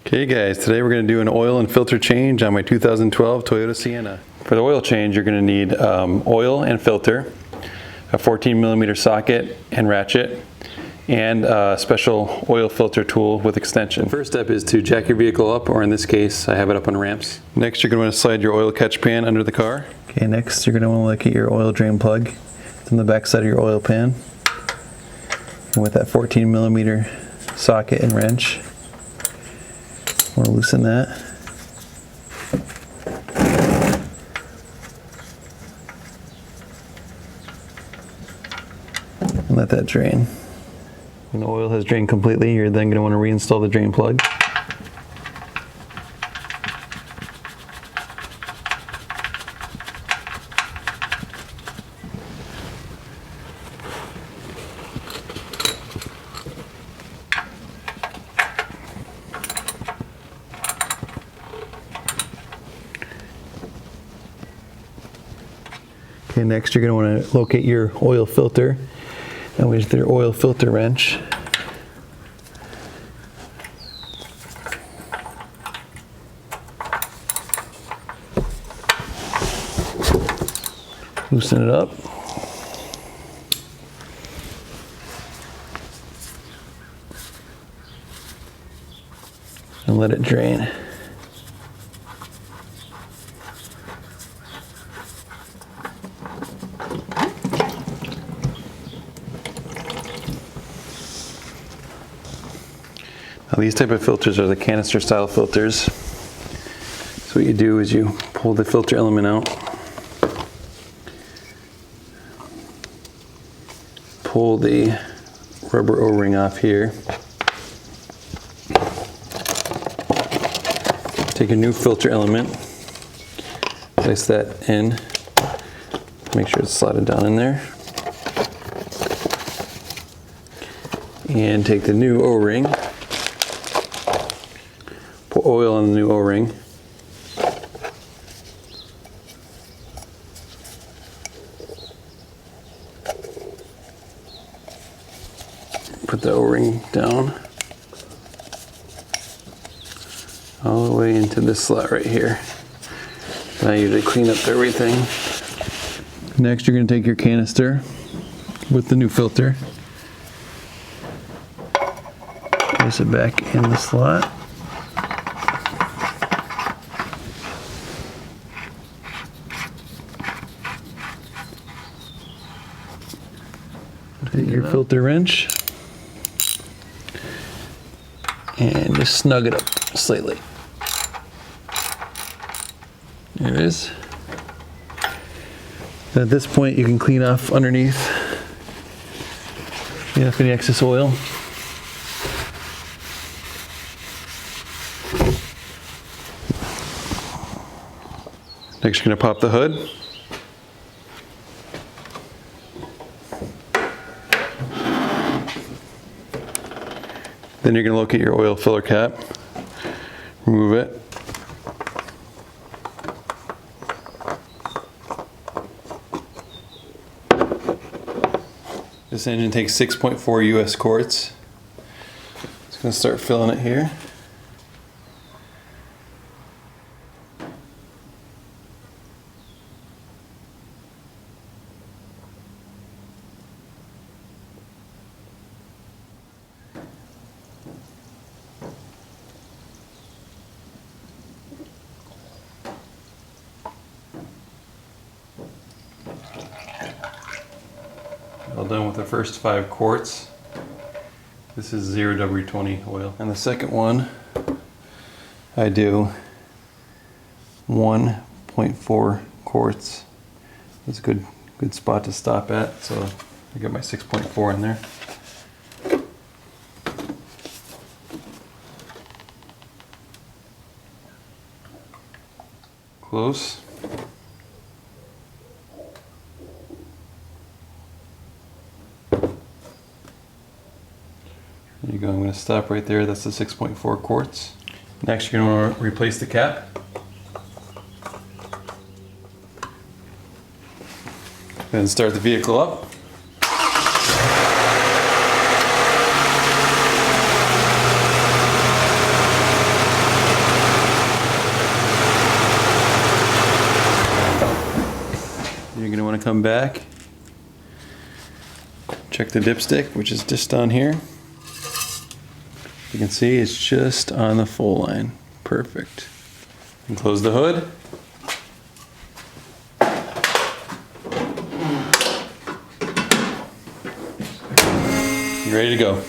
Okay guys, today we're going to do an oil and filter change on my 2012 Toyota Sienna. For the oil change, you're going to need oil and filter, a 14mm socket and ratchet, and a special oil filter tool with extension. The first step is to jack your vehicle up, or in this case, I have it up on ramps. Next, you're going to want to slide your oil catch pan under the car. Okay, next you're going to want to look at your oil drain plug. It's on the back side of your oil pan. And with that 14mm socket and wrench, we'll loosen that. And let that drain. When the oil has drained completely, you're then going to want to reinstall the drain plug. Okay, next you're going to want to locate your oil filter, and with your oil filter wrench, loosen it up. And let it drain. Now these type of filters are the canister style filters. So what you do is you pull the filter element out, pull the rubber O-ring off here, take a new filter element, place that in, make sure it's slotted down in there, and take the new O-ring, put oil on the new O-ring, put the O-ring down all the way into this slot right here. And I usually clean up everything. Next, you're going to take your canister with the new filter, place it back in the slot. Take your filter wrench and just snug it up slightly. There it is. And at this point, you can clean off underneath any excess oil. Next, you're going to pop the hood. Then you're going to locate your oil filler cap, remove it. This engine takes 6.4 US quarts. It's going to start filling it here. All done with the first 5 quarts. This is 0W20 oil. And the second one, I do 1.4 quarts. That's a good spot to stop at. So I got my 6.4 in there. Close. There you go, I'm going to stop right there. That's the 6.4 quarts. Next, you're going to replace the cap. Then start the vehicle up. You're going to want to come back, check the dipstick, which is just on here. You can see it's just on the full line. Perfect. And close the hood. You're ready to go.